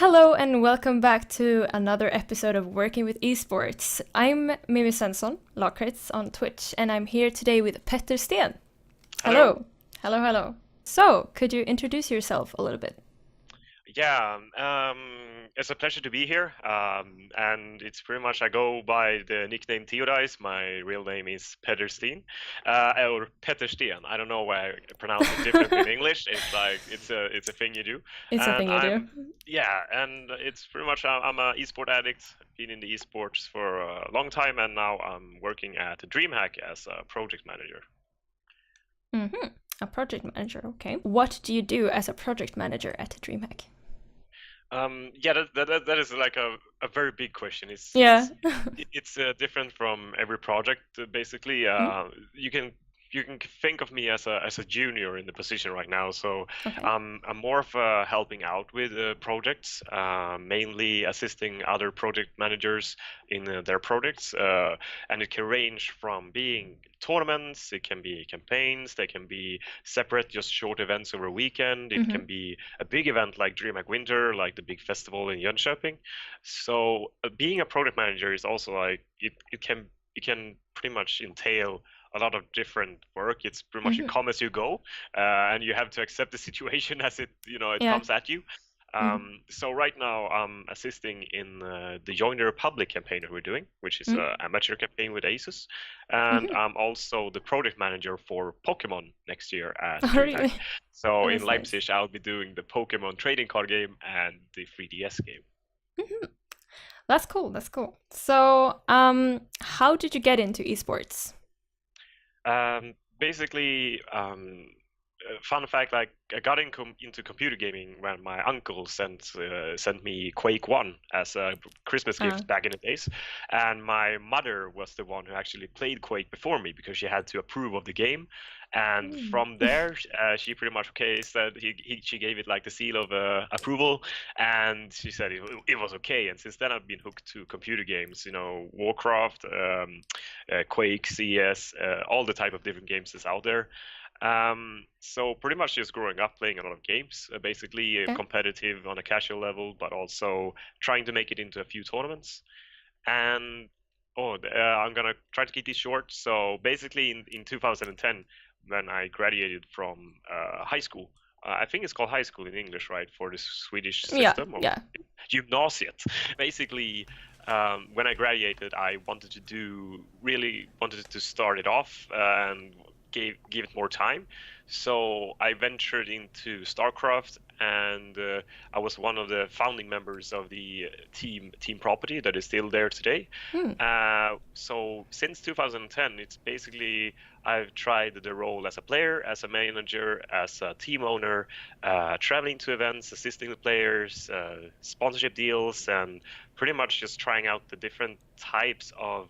Hello and welcome back to another episode of Working with Esports. I'm Mimi Svensson, Lockrits on Twitch, and I'm here today with Petter Sten. Hello. Hello. So, could you introduce yourself a little bit? Yeah, it's a pleasure to be here. And it's pretty much I go by the nickname Theodice. My real name is Petter Steen, or Petter Sten. I don't know why I pronounce it different in English. It's like it's a thing you do. It's a And thing you do. and it's pretty much I'm a esport addict. Been in the esports for a long time, and now I'm working at DreamHack as a project manager. Mm-hmm. A project manager, okay. What do you do as a project manager at DreamHack? Yeah, that is like a very big question. It's Yeah. different from every project. Basically, Mm, you can think of me as a junior in the position right now. So okay. I'm more of helping out with projects, mainly assisting other project managers in their projects, and it can range from being tournaments, it can be campaigns, they can be separate, just short events over a weekend. It Mm-hmm. can be a big event like DreamHack Winter, like the big festival in Jönköping. So being a product manager is also like it can pretty much entail a lot of different work. It's pretty much you Mm-hmm. come as you go, and you have to accept the situation as it Yeah. comes at you. Mm-hmm. So right now I'm assisting in the Join the Republic campaign that we're doing, which is Mm-hmm. an amateur campaign with Asus, and Mm-hmm. I'm also the product manager for Pokemon next year at Oh, DreamHack. really? So Oh, in that's nice. Leipzig, I'll be doing the Pokemon trading card game and the 3DS game. Mm-hmm. That's cool. That's cool. So, how did you get into esports? Basically, fun fact, like I got into computer gaming when my uncle sent me Quake 1 as a Christmas Uh, gift back in the days, and my mother was the one who actually played Quake before me because she had to approve of the game, and mm. from there she pretty much said she gave it like the seal of approval, and she said it was okay, and since then I've been hooked to computer games, Warcraft, Quake, CS, all the type of different games that's out there. So pretty much just growing up playing a lot of games, basically Yeah. competitive on a casual level, but also trying to make it into a few tournaments. And I'm gonna try to keep this short. So basically, in 2010, when I graduated from high school, I think it's called high school in English, right, for the Swedish Yeah. system, or Yeah. gymnasiet. Basically, when I graduated, I really wanted to start it off and give it more time. So I ventured into StarCraft, and I was one of the founding members of the Team Property that is still there today. Hmm. So since 2010, it's basically I've tried the role as a player, as a manager, as a team owner, traveling to events, assisting the players, sponsorship deals, and pretty much just trying out the different types of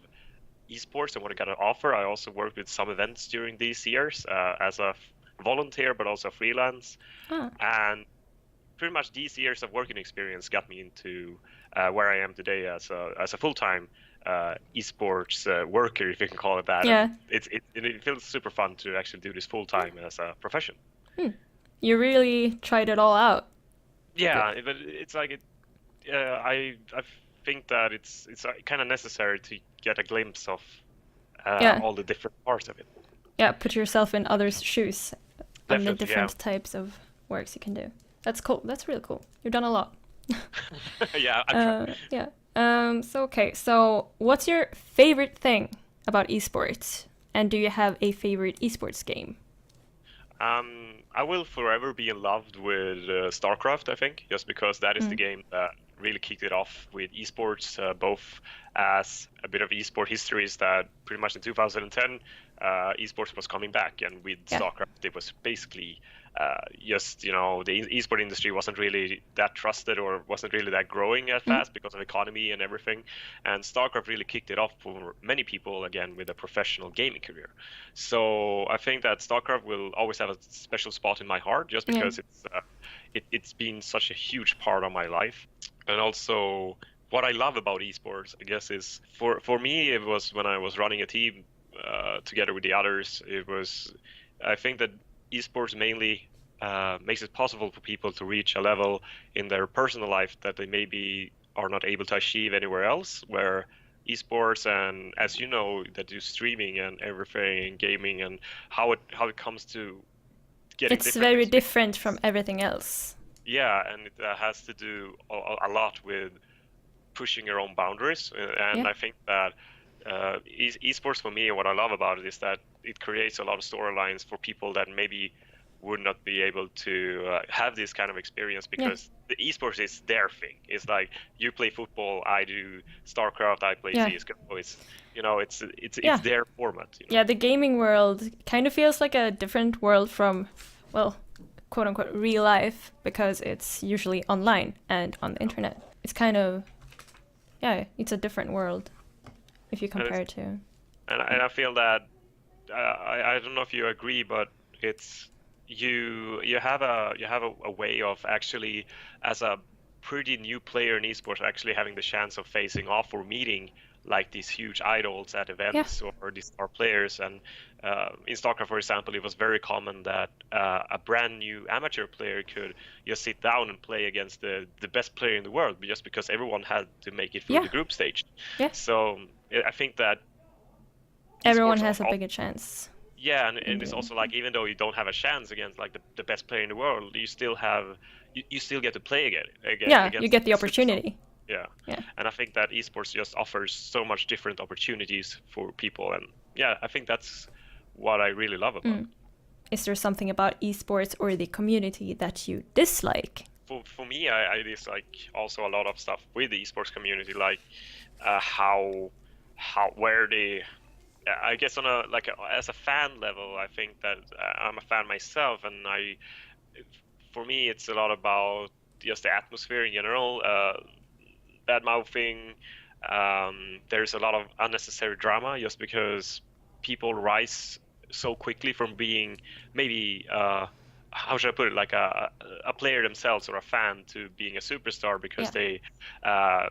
esports and what I got to offer. I also worked with some events during these years as a volunteer, but also freelance. Ah. And pretty much these years of working experience got me into where I am today as a full-time esports worker, if you can call it that. Yeah. And it feels super fun to actually do this full-time as a profession. Hmm. You really tried it all out. Good. Yeah, but it's like I think that it's kind of necessary to get a glimpse of Yeah. all the different parts of it. Yeah. Put yourself in others' shoes on the Definitely, yeah. different types of works you can do. That's cool. That's really cool. You've done a lot. Yeah, I try. Yeah. So okay. So what's your favorite thing about esports? And do you have a favorite esports game? I will forever be in love with StarCraft, I think, just because that is the Mm. game that really kicked it off with esports, both as a bit of esport history is that pretty much in 2010, esports was coming back, and with Yeah. StarCraft, it was basically just the esport industry wasn't really that trusted or wasn't really that growing as Mm. fast because of economy and everything. And StarCraft really kicked it off for many people again with a professional gaming career. So I think that StarCraft will always have a special spot in my heart just Yeah. because it's been such a huge part of my life. And also what I love about esports, I guess, is for me it was when I was running a team together with the others. I think that esports mainly makes it possible for people to reach a level in their personal life that they maybe are not able to achieve anywhere else, where esports and, as you know, that do streaming and everything and gaming and how it comes to getting It's different very different from experiences. everything else. Yeah, and it has to do a lot with pushing your own boundaries. Yeah. And I think that esports for me, and what I love about it is that it creates a lot of storylines for people that maybe would not be able to have this kind of experience, Yeah. because the esports is their thing. It's like you play football, I do StarCraft, I play Yeah. CS:GO. It's Yeah. their format. Yeah, the gaming world kind of feels like a different world from, well, quote unquote, real life, because it's usually online and on the internet. It's kind of, yeah, it's a different world if you compare it to. And I feel that I don't know if you agree, but it's you have a way of actually, as a pretty new player in esports, actually having the chance of facing off or meeting like these huge idols at events, or these star players. And in StarCraft, for example, it was very common that a brand new amateur player could just sit down and play against the best player in the world, just because everyone had to make it through Yeah. the group stage. Yeah. So I think that Everyone esports has a al- bigger chance. yeah, and it's also like, even though you don't have a chance against like the best player in the world, you still have you still get to play again Yeah, against you get the superstars. opportunity. Yeah. Yeah. And I think that esports just offers so much different opportunities for people, and yeah, I think that's what I really love about it. Is there something about esports or the community that you dislike? For me, I dislike also a lot of stuff with the esports community, like how where they I guess on a as a fan level, I think that I'm a fan myself, and for me it's a lot about just the atmosphere in general, bad mouthing. There's a lot of unnecessary drama just because people rise so quickly from being maybe how should I put it, like a player themselves or a fan, to being a superstar because Yeah. they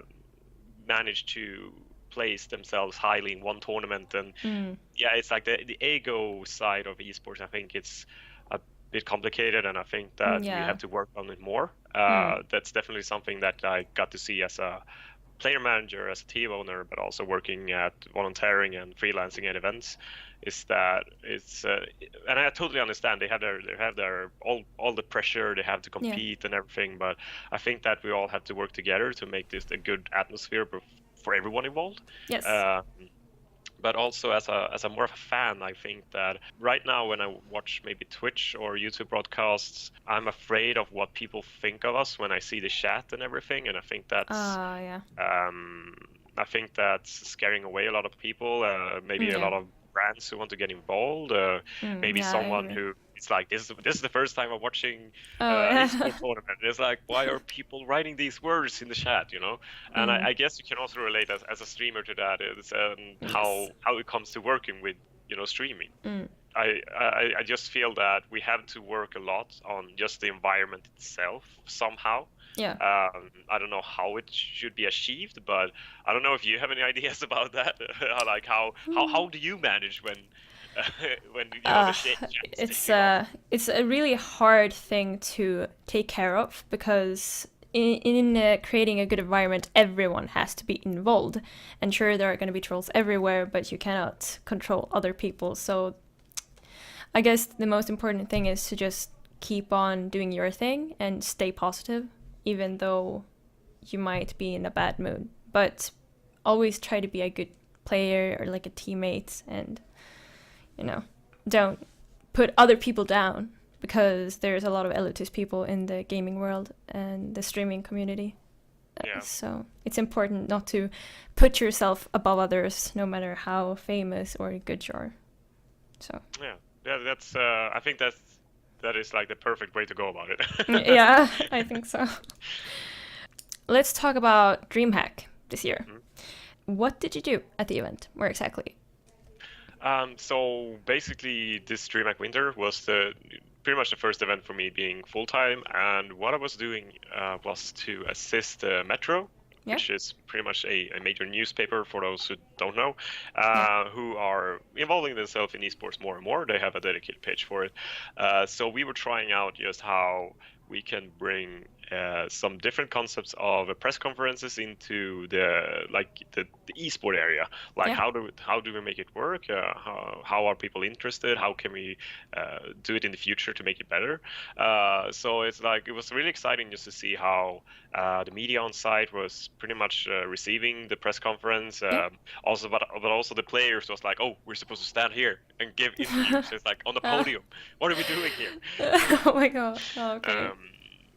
manage to place themselves highly in one tournament. And yeah, it's like the ego side of esports. I think it's a bit complicated, and I think that we Yeah. have to work on it more. That's definitely something that I got to see as a player manager, as a team owner, but also working at volunteering and freelancing at events, is that it's and I totally understand they have their all the pressure, they have to compete and everything, but I think that we all have to work together to make this a good atmosphere for everyone involved. Yes. But also as a more of a fan, I think that right now when I watch maybe Twitch or YouTube broadcasts, I'm afraid of what people think of us when I see the chat and everything, and I think that's Yeah. I think that's scaring away a lot of people. Maybe a lot of brands who want to get involved. Maybe yeah, I someone agree. who it's like this is the first time I'm watching yeah. esports tournament. It's like, why are people writing these words in the chat? And I guess you can also relate as a streamer to that. It's how it comes to working with streaming. I just feel that we have to work a lot on just the environment itself somehow. Yeah. I don't know how it should be achieved, but I don't know if you have any ideas about that. Like how do you manage when the it's a really hard thing to take care of, because in creating a good environment, everyone has to be involved. And sure, there are going to be trolls everywhere, but you cannot control other people. So I guess the most important thing is to just keep on doing your thing and stay positive, even though you might be in a bad mood. But always try to be a good player or like a teammate, and don't put other people down, because there's a lot of elitist people in the gaming world and the streaming community. So it's important not to put yourself above others, no matter how famous or good you are. So that's I think that is like the perfect way to go about it. Yeah, I think so. Let's talk about DreamHack this year. What did you do at the event? Where exactly? So basically, this DreamHack Winter was pretty much the first event for me being full-time, and what I was doing was to assist Metro Yeah. which is pretty much a major newspaper for those who don't know, Yeah. who are involving themselves in esports more and more. They have a dedicated page for it. So we were trying out just how we can bring some different concepts of press conferences into the esport area. Like Yeah. how do we make it work? How are people interested? How can we do it in the future to make it better? So it's like it was really exciting just to see how the media on site was pretty much receiving the press conference. Yeah. But also the players was like, oh, we're supposed to stand here and give interviews. It's like on the podium. What are we doing here? Oh my god. Oh, okay.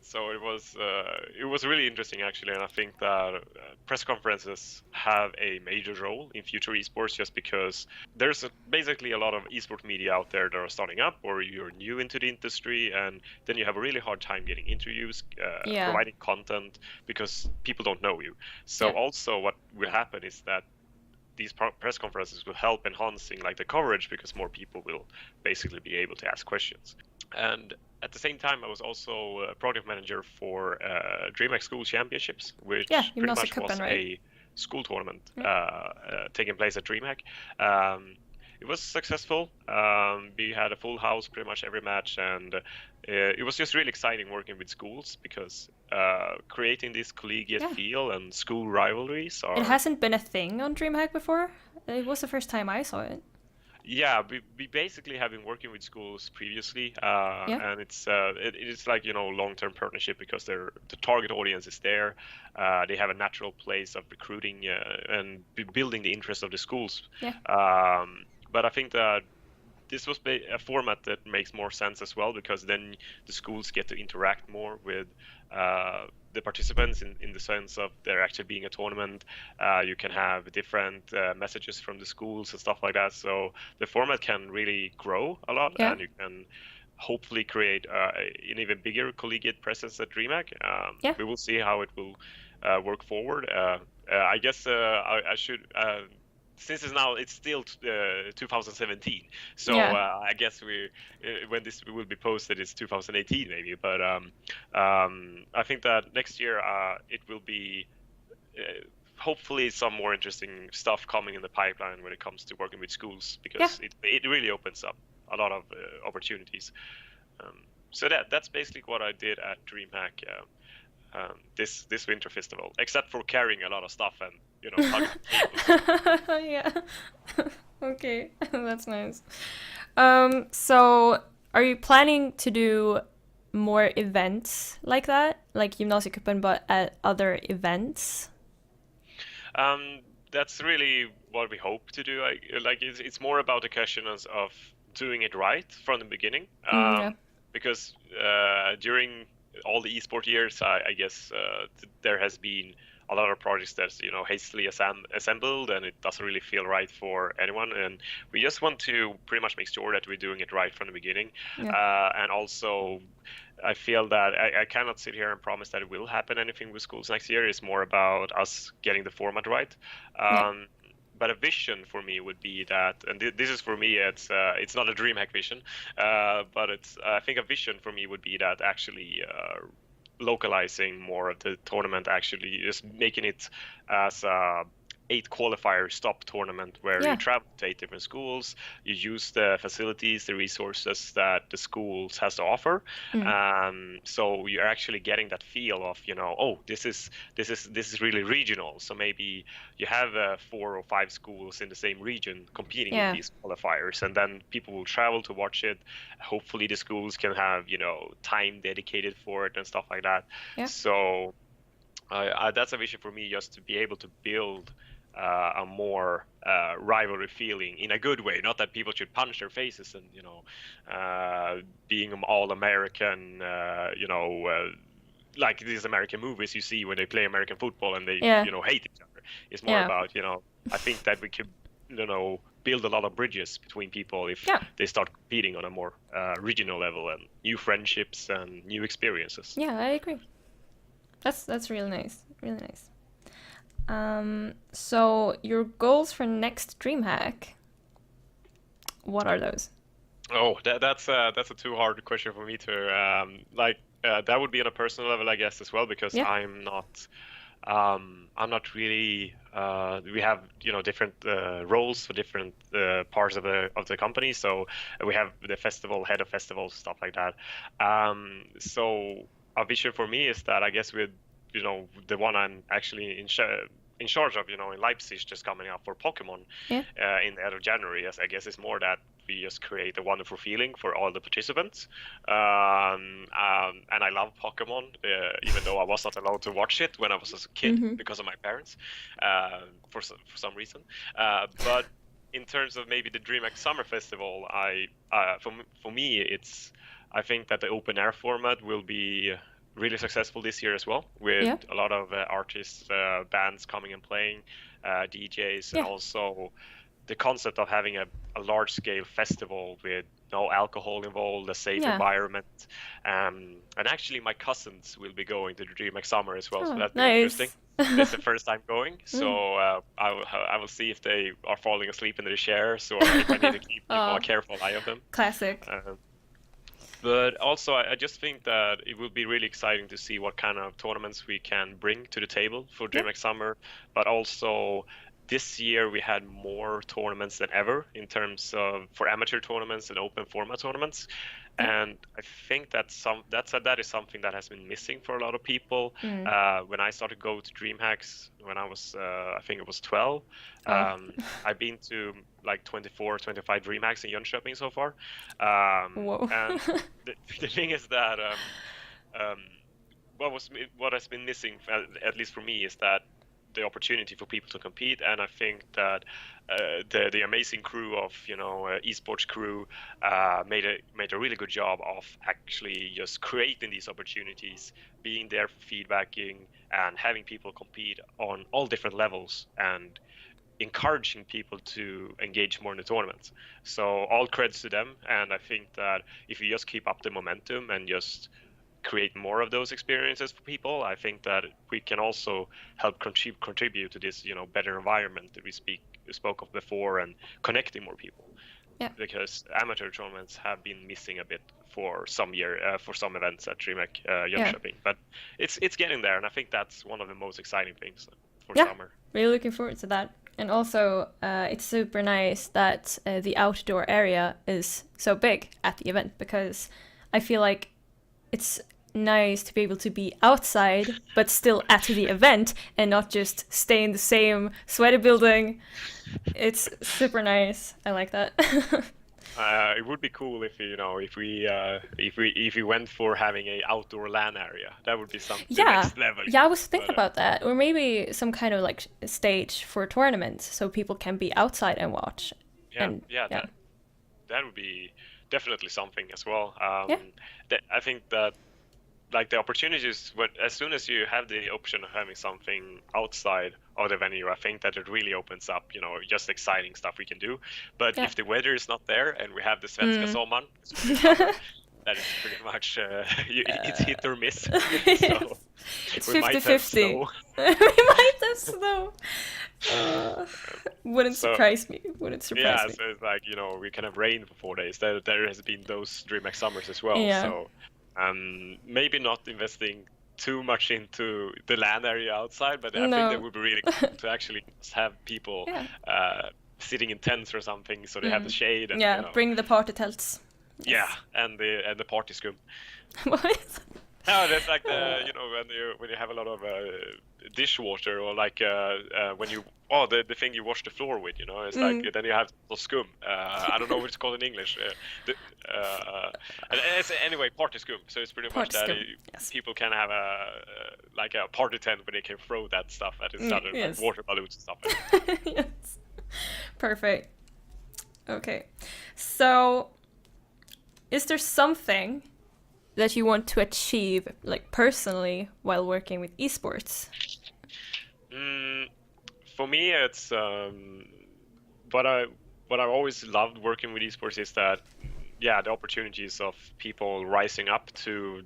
So it was really interesting actually, and I think that press conferences have a major role in future esports just because there's basically a lot of esport media out there that are starting up or you're new into the industry, and then you have a really hard time getting interviews, Yeah. providing content because people don't know you. So Yeah. also what will happen is that these press conferences will help enhancing like the coverage because more people will basically be able to ask questions. And at the same time, I was also a project manager for DreamHack School Championships, which Yeah, pretty much Gymnasiecupen, was right? a school tournament Yeah. taking place at DreamHack. It was successful. We had a full house pretty much every match, and it was just really exciting working with schools because creating this collegiate Yeah. feel and school rivalries are. It hasn't been a thing on DreamHack before. It was the first time I saw it. Yeah, we basically have been working with schools previously, Yeah. and it's like long-term partnership because the target audience is there. They have a natural place of recruiting and building the interest of the schools. Yeah. But I think that this was a format that makes more sense as well because then the schools get to interact more with the participants in the sense of there actually being a tournament. You can have different messages from the schools and stuff like that. So the format can really grow a lot, Yeah. and you can hopefully create an even bigger collegiate presence at DreamHack. Yeah. We will see how it will work forward. I guess I should. Since it's still 2017, so Yeah. I guess when this will be posted, it's 2018 maybe. But I think that next year it will be hopefully some more interesting stuff coming in the pipeline when it comes to working with schools because it really opens up a lot of opportunities. So that's basically what I did at DreamHack this winter festival, except for carrying a lot of stuff and hugging people. Yeah. Okay, that's nice. So are you planning to do more events like that, like Gymnasiecupen, but at other events? That's really what we hope to do. Like it's more about the question of doing it right from the beginning. Yeah. Because during all the esport years, I guess there has been a lot of projects that's hastily assembled, and it doesn't really feel right for anyone. And we just want to pretty much make sure that we're doing it right from the beginning. And also, I feel that I cannot sit here and promise that it will happen anything with schools next year. It's more about us getting the format right. But a vision for me would be that, and this is for me, it's not a DreamHack vision, but I think a vision for me would be that actually localizing more of the tournament, actually just making it as a 8 qualifier stop tournament where you travel to 8 different schools, you use the facilities, the resources that the schools has to offer. So you're actually getting that feel of oh, this is really regional. So maybe you have 4 or 5 schools in the same region competing in these qualifiers, and then people will travel to watch it. Hopefully the schools can have time dedicated for it and stuff like that. So that's a vision for me, just to be able to build a more rivalry feeling in a good way. Not that people should punch their faces and being all American, like these American movies you see when they play American football and they hate each other. It's more about I think that we could build a lot of bridges between people if they start competing on a more regional level, and new friendships and new experiences. Yeah, I agree. That's really nice. Really nice. So your goals for next DreamHack, what are those? Oh, that's a too hard question for me to that would be on a personal level, I guess, as well, because I'm not I'm not really. We have different roles for different parts of the company. So we have the festival head of festivals, stuff like that. So a vision for me is that I guess with the one I'm actually in charge of, in Leipzig, just coming up for Pokemon Yeah. in the end of January. Yes, I guess it's more that we just create a wonderful feeling for all the participants. And I love Pokemon, even though I was not allowed to watch it when I was a kid Mm-hmm. because of my parents, for some reason. But in terms of maybe the DreamHack Summer Festival, for me, I think that the open air format will be really successful this year as well, with Yeah. a lot of artists, bands coming and playing, DJs, and Yeah. also the concept of having a large scale festival with no alcohol involved, a safe Yeah. environment. And actually, my cousins will be going to the DreamHack Summer as well, so Oh, that'd be interesting. nice. It's the first time going, Mm. so I will see if they are falling asleep in their chairs or if I need to keep a Oh, careful eye on them. classic. Um, but also, I just think that it will be really exciting to see what kind of tournaments we can bring to the table for Yeah. DreamHack Summer. But also, this year we had more tournaments than ever in terms of for amateur tournaments and open format tournaments. Yeah. And I think that is something that has been missing for a lot of people. Mm. When I started to go to DreamHacks when I was, I think it was 12, Oh. I've been to like 24, 25 DreamHacks in Jönköping so far. Whoa. And the thing is that um, what has been missing, at least for me, is that the opportunity for people to compete. And I think that the amazing crew of esports crew made a really good job of actually just creating these opportunities, being there for feedbacking, and having people compete on all different levels and encouraging people to engage more in the tournament. So all credits to them, and I think that if you just keep up the momentum and just create more of those experiences for people, I think that we can also help contribute to this, better environment that we spoke of before, and connecting more people. Yeah. Because amateur tournaments have been missing a bit for some events at DreamHack Jönköping, but it's getting there, and I think that's one of the most exciting things for Yeah. summer. Really looking forward to that. And also, it's super nice that the outdoor area is so big at the event, because I feel like it's nice to be able to be outside but still at the event and not just stay in the same sweaty building. It's super nice. I like that. It would be cool if if we went for having a outdoor LAN area. That would be the Yeah. next level. Yeah, I was thinking But about that. Or maybe some kind of like stage for tournaments so people can be outside and watch. yeah, And yeah, yeah. that would be definitely something as well. Yeah. I think that like the opportunities, but as soon as you have the option of having something outside of the venue, I think that it really opens up, just exciting stuff we can do. But Yeah. if the weather is not there and we have the Svenska Mm. sommaren, that is pretty much it's hit or miss. So It's we might have 50-50. snow. We might have snow. Wouldn't So surprise me. Wouldn't surprise yeah, me. so it's like we can have rain for 4 days. There has been those DreamHack summers as well. Yeah. So maybe not investing too much into the land area outside, but I think No. that would be really cool to actually just have people Yeah. sitting in tents or something, so they have the shade and Yeah, bring the party telts. yeah, and the party scum. What? No, that's like when you have a lot of dishwater, or like the thing you wash the floor with, it's like then you have the scum. I don't know what it's called in English. And it's anyway party scum. So it's pretty much Party that scum, yes. people can have a party tent where they can throw that stuff at each other, yes. like water balloons and stuff. Yes. Perfect. Okay. So, is there something that you want to achieve, like personally, while working with esports? For me, it's what I've always loved working with esports is that the opportunities of people rising up to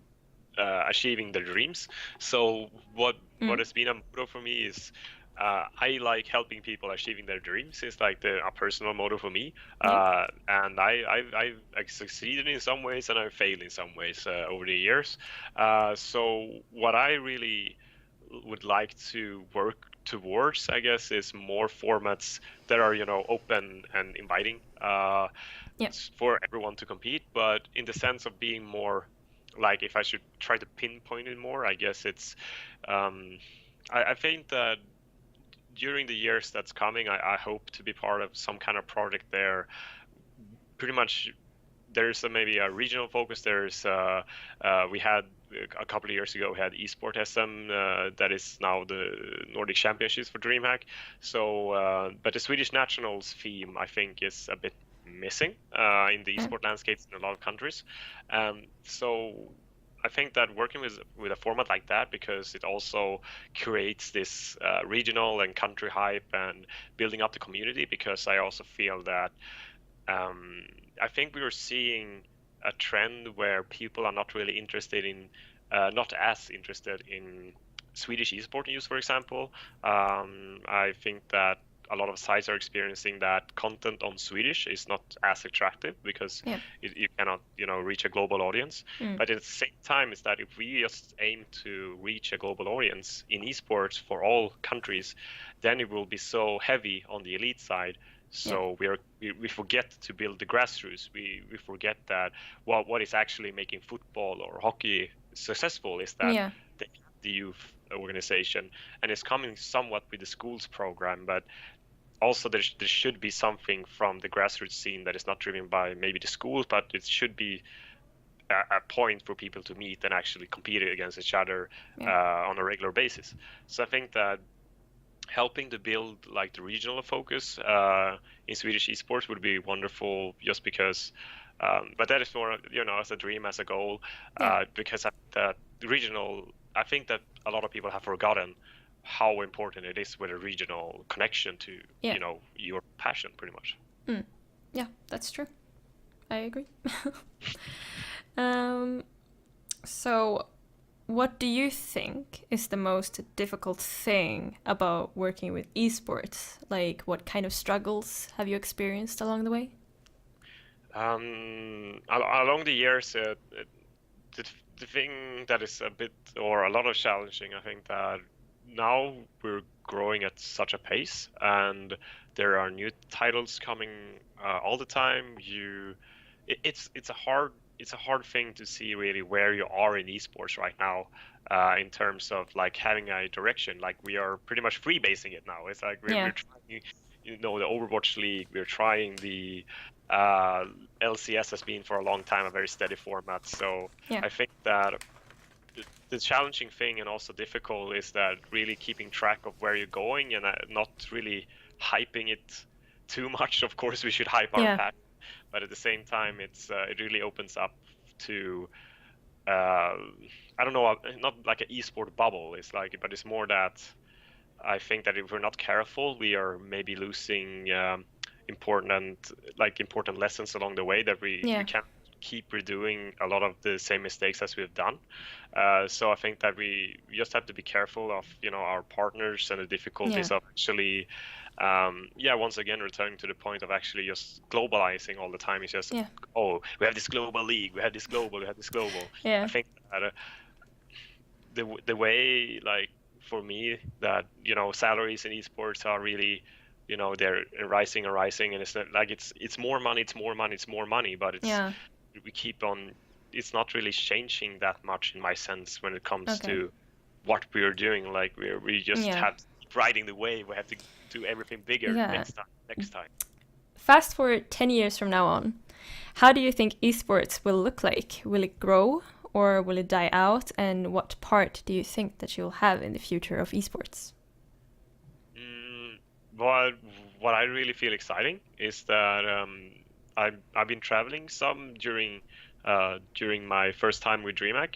achieving their dreams. So what has been a motto for me is I like helping people achieving their dreams. It's like a personal motto for me, and I succeeded in some ways and I failed in some ways over the years. So what I really would like to work towards, I guess, is more formats that are, open and inviting Yeah. for everyone to compete. But in the sense of being more, like, if I should try to pinpoint it more, I guess it's, um, I think that during the years that's coming, I hope to be part of some kind of project there. Pretty much, there's maybe a regional focus. We had a couple of years ago, we had esports SM, that is now the Nordic Championships for DreamHack. So, but the Swedish nationals theme, I think, is a bit missing in the Yeah. esport landscapes in a lot of countries. So I think that working with a format like that, because it also creates this regional and country hype and building up the community, because I also feel that um, I think we are seeing a trend where people are not really interested in, not as interested in Swedish esport news, for example. I think that a lot of sites are experiencing that content on Swedish is not as attractive because Yeah. you cannot, reach a global audience. Mm. But at the same time, is that if we just aim to reach a global audience in esports for all countries, then it will be so heavy on the elite side. Yeah. So we forget to build the grassroots. We forget that what is actually making football or hockey successful is that Yeah. the youth organization, and it's coming somewhat with the schools program, but also there should be something from the grassroots scene that is not driven by maybe the schools, but it should be a point for people to meet and actually compete against each other on a regular basis. So I think that helping to build like the regional focus in Swedish esports would be wonderful, just because. But that is more, as a dream, as a goal, Yeah. because the regional. I think that a lot of people have forgotten how important it is with a regional connection to, Yeah. your passion, pretty much. Mm. Yeah, that's true. I agree. um, so, what do you think is the most difficult thing about working with esports? Like, what kind of struggles have you experienced along the way? Along the years, the, the thing that is a bit or a lot of challenging, I think that now we're growing at such a pace, and there are new titles coming all the time. It's a hard thing to see really where you are in esports right now, in terms of like having a direction. Like, we are pretty much freebasing it now. It's like we're, Yeah. we're trying, the Overwatch League. We're trying the uh, LCS has been for a long time a very steady format. So Yeah. I think that the challenging thing and also difficult is that really keeping track of where you're going and not really hyping it too much. Of course, we should hype our Yeah. pack, but at the same time, it really opens up to I don't know, not like an esport bubble. But it's more that I think that if we're not careful, we are maybe losing important lessons along the way, that we Yeah. can't keep redoing a lot of the same mistakes as we've done. So I think that we just have to be careful of our partners and the difficulties Yeah. of actually once again returning to the point of actually just globalizing all the time. It's just, Yeah. oh, we have this global league, we have this global. Yeah. I think that the way, like, for me, that salaries in esports are really, they're rising and rising, and it's not like it's more money, but Yeah. we keep on, it's not really changing that much in my sense when it comes Okay. to what we're doing. Like, we just Yeah. have to keep riding the wave. We have to do everything bigger Yeah. next time. Fast forward 10 years from now on, how do you think esports will look like? Will it grow or will it die out? And what part do you think that you'll have in the future of esports? What I really feel exciting is that I've been traveling some during my first time with DreamHack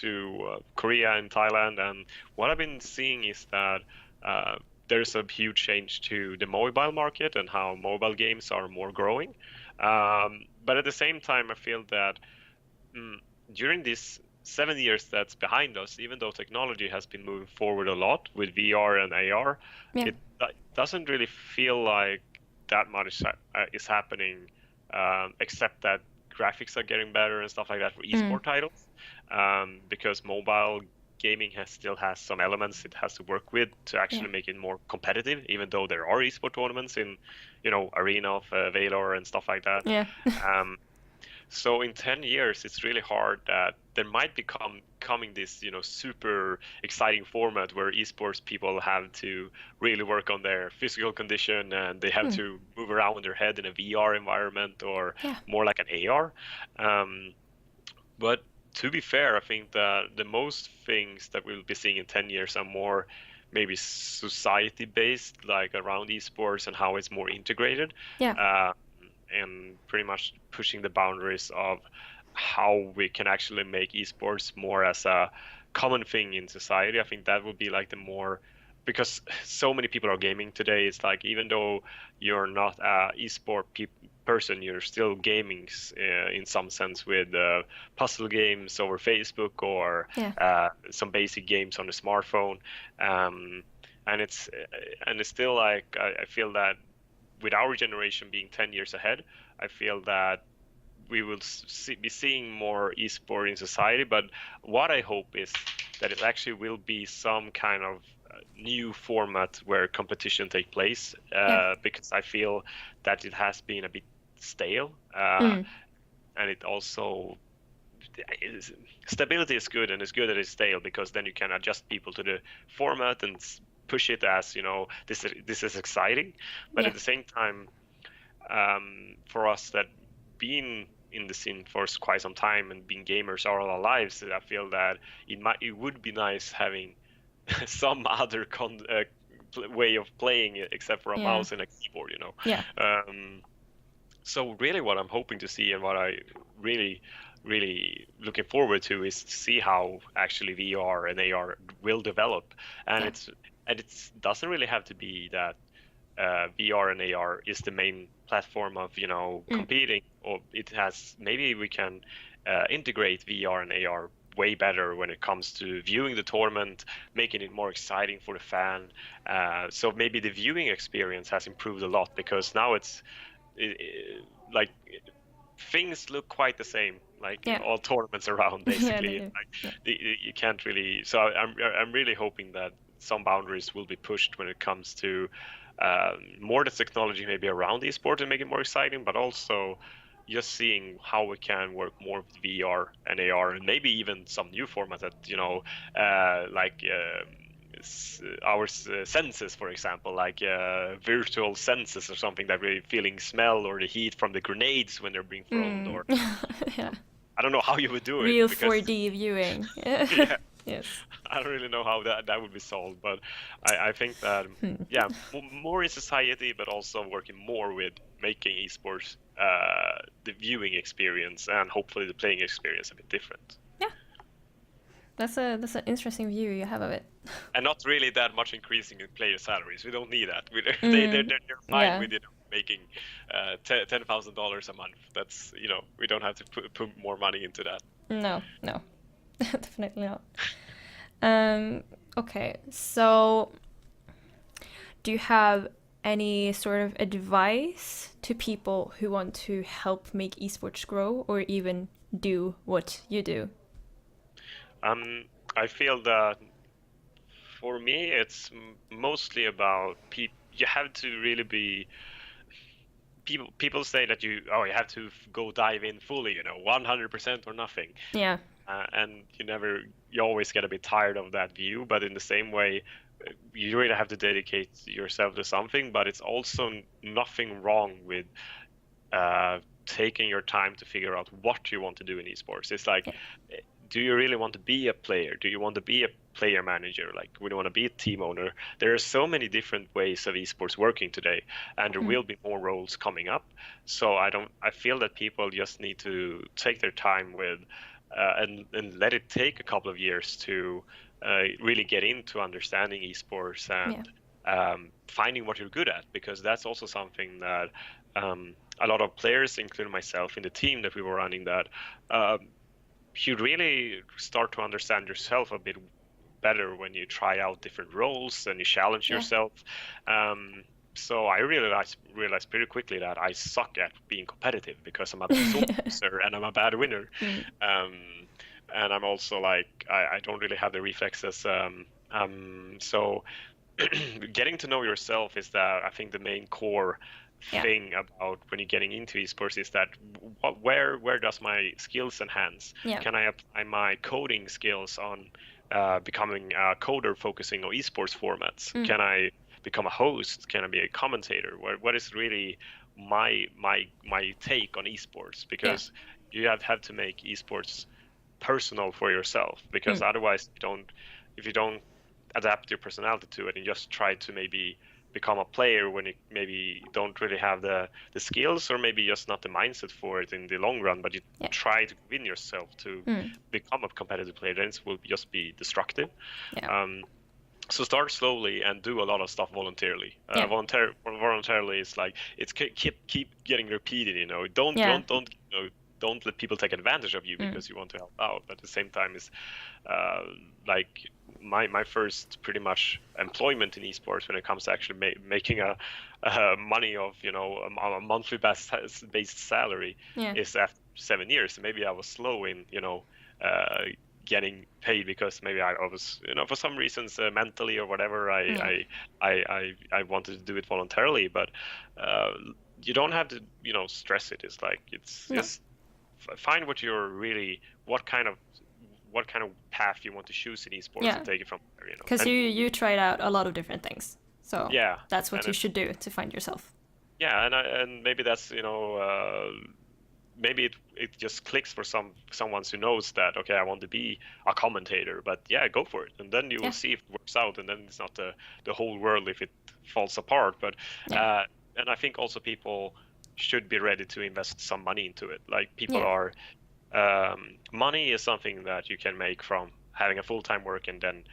to Korea and Thailand, and what I've been seeing is that there's a huge change to the mobile market and how mobile games are more growing. But at the same time, I feel that during these 7 years that's behind us, even though technology has been moving forward a lot with VR and AR, Yeah. it doesn't really feel like that much is happening, except that graphics are getting better and stuff like that for esport titles, because mobile gaming still has some elements it has to work with to actually make it more competitive, even though there are esport tournaments in, Arena of Valor and stuff like that. Yeah. Um, so in 10 years, it's really hard that there might coming this, super exciting format where esports people have to really work on their physical condition and they have to move around with their head in a VR environment or more like an AR. But to be fair, I think that the most things that we'll be seeing in 10 years are more maybe society-based, like around esports and how it's more integrated. Yeah. And pretty much pushing the boundaries of how we can actually make esports more as a common thing in society. I think that would be like the more, because so many people are gaming today. It's like, even though you're not a esport person, you're still gaming in some sense with puzzle games over Facebook or some basic games on the smartphone. And it's still like, I feel that with our generation being 10 years ahead, I feel that we will be seeing more esport in society. But what I hope is that it actually will be some kind of new format where competition take place, because I feel that it has been a bit stale, and it also stability is good, and it's good that it's stale because then you can adjust people to the format and push it as this is exciting. But at the same time, for us that been in the scene for quite some time and being gamers all our lives, I feel that it would be nice having some other way of playing it except for a mouse and a keyboard, So really what I'm hoping to see and what I really looking forward to is to see how actually VR and AR will develop. And it doesn't really have to be that VR and AR is the main platform of competing, or maybe we can integrate VR and AR way better when it comes to viewing the tournament, making it more exciting for the fan. So maybe the viewing experience has improved a lot because now it's like things look quite the same, like all tournaments around basically. You can't really. So I'm really hoping that some boundaries will be pushed when it comes to more the technology maybe around esport and make it more exciting, but also just seeing how we can work more with VR and AR and maybe even some new format that like our senses, for example, like virtual senses or something that we're feeling smell or the heat from the grenades when they're being thrown, or I don't know how you would do it. Real 4D viewing. Yes. I don't really know how that would be solved, but I think that more in society, but also working more with making esports the viewing experience and hopefully the playing experience a bit different. Yeah, that's an interesting view you have of it. And not really that much increasing in player salaries. We don't need that. They're fine with making $10,000 a month. That's we don't have to put more money into that. No. Definitely not. Okay, so do you have any sort of advice to people who want to help make esports grow or even do what you do? I feel that for me, it's mostly about people. You have to really be. People say that you have to go dive in fully, 100% or nothing. Yeah. And you always get a bit tired of that view, but in the same way, you really have to dedicate yourself to something. But it's also nothing wrong with taking your time to figure out what you want to do in esports. It's like, do you really want to be a player? Do you want to be a player manager? Like, we don't want to be a team owner. There are so many different ways of esports working today, and there will be more roles coming up. So I feel that people just need to take their time with and let it take a couple of years to really get into understanding esports and finding what you're good at, because that's also something that a lot of players, including myself in the team that we were running, that you really start to understand yourself a bit better when you try out different roles and you challenge yourself. So I realized pretty quickly that I suck at being competitive because I'm a sore loser and I'm a bad winner. and I'm also like I don't really have the reflexes. So getting to know yourself is that I think the main core Yeah. thing about when you're getting into esports is that where does my skills enhance? Yeah. Can I apply my coding skills on becoming a coder focusing on esports formats? Can I become a host? Can I be a commentator? What is really my take on esports? Because you have to make esports personal for yourself, because otherwise if you don't adapt your personality to it and just try to maybe become a player when you maybe don't really have the skills, or maybe just not the mindset for it in the long run, but you try to win yourself to become a competitive player, then it will just be destructive. So start slowly and do a lot of stuff voluntarily. Voluntarily is like it's keep getting repeated. Don't let people take advantage of you because you want to help out. But at the same time, is like my first pretty much employment in esports when it comes to actually making a money of a monthly based salary is after 7 years. So maybe I was slow in getting paid because maybe I was for some reasons mentally or whatever I wanted to do it voluntarily, but you don't have to stress it. It's like just find what kind of path you want to choose in esports and take it from there. Because you tried out a lot of different things, so that's what and you should do to find yourself. And maybe that's maybe it just clicks for someone who knows that, okay, I want to be a commentator, but go for it, and then you will see if it works out, and then it's not the whole world if it falls apart. But and I think also people should be ready to invest some money into it. Like people are money is something that you can make from having a full-time work and then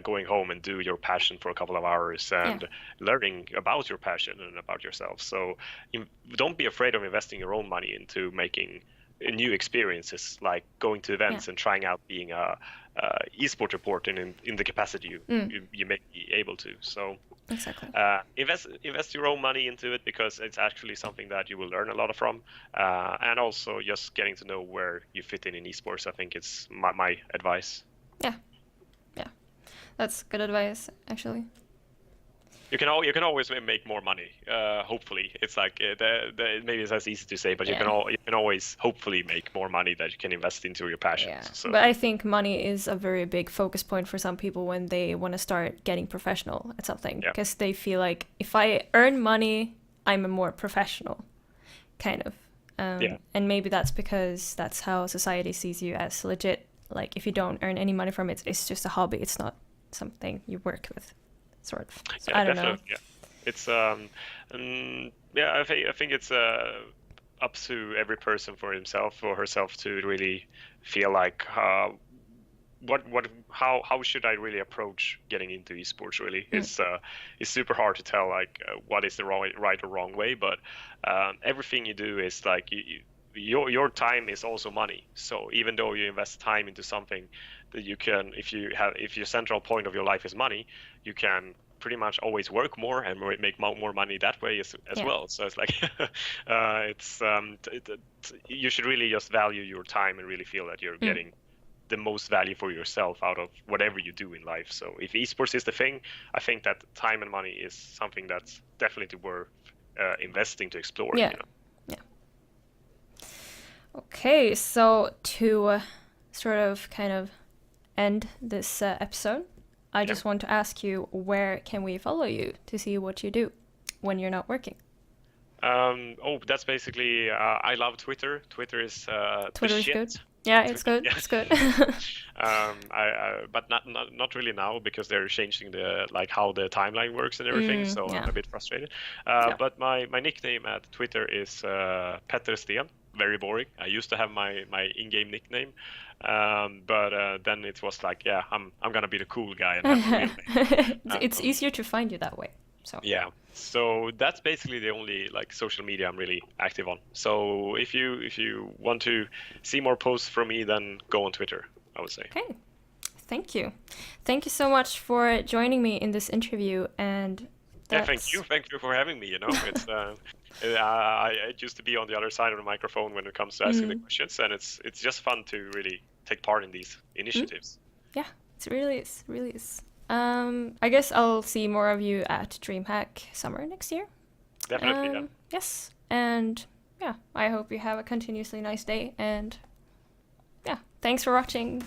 going home and do your passion for a couple of hours and learning about your passion and about yourself. So don't be afraid of investing your own money into making new experiences, like going to events and trying out being a esport reporter in the capacity you may be able to. So exactly. Invest your own money into it, because it's actually something that you will learn a lot from, and also just getting to know where you fit in esports. I think it's my advice. Yeah, that's good advice, actually. You can always make more money. Hopefully, it's like maybe it's as easy to say, but you can always hopefully make more money that you can invest into your passions. Yeah. So. But I think money is a very big focus point for some people when they want to start getting professional at something, because they feel like if I earn money, I'm a more professional, kind of. And maybe that's because that's how society sees you, as legit. Like if you don't earn any money from it, it's just a hobby. It's not something you work with. Sort of. So I don't know. Yeah. It's I think it's up to every person for himself or herself to really feel like how should I really approach getting into esports. Really, it's super hard to tell like what is the right or wrong way, but everything you do is like your time is also money. So even though you invest time into something that you can, if your central point of your life is money, you can pretty much always work more and make more money that way as well. So it's like you should really just value your time and really feel that you're getting the most value for yourself out of whatever you do in life. So if esports is the thing, I think that time and money is something that's definitely worth investing to explore. Okay, so to sort of kind of end this episode, I just want to ask you, where can we follow you to see what you do when you're not working? That's basically I love Twitter. Twitter is Twitter is good. Yeah, it's good. It's good. But not really now, because they're changing how the timeline works and everything. So I'm a bit frustrated. But my nickname at Twitter is Petter Sten. Very boring. I used to have my in-game nickname, but then it was like, I'm gonna be the cool guy and have a real name. It's easier to find you that way. So that's basically the only social media I'm really active on. So if you want to see more posts from me, then go on Twitter, I would say. Okay, thank you so much for joining me in this interview. And thank you for having me. It's I used to be on the other side of the microphone when it comes to asking the questions, and it's just fun to really take part in these initiatives. Yeah, it really is. Really is. I guess I'll see more of you at DreamHack summer next year. Definitely, yeah. Yes, and yeah, I hope you have a continuously nice day. And yeah, thanks for watching.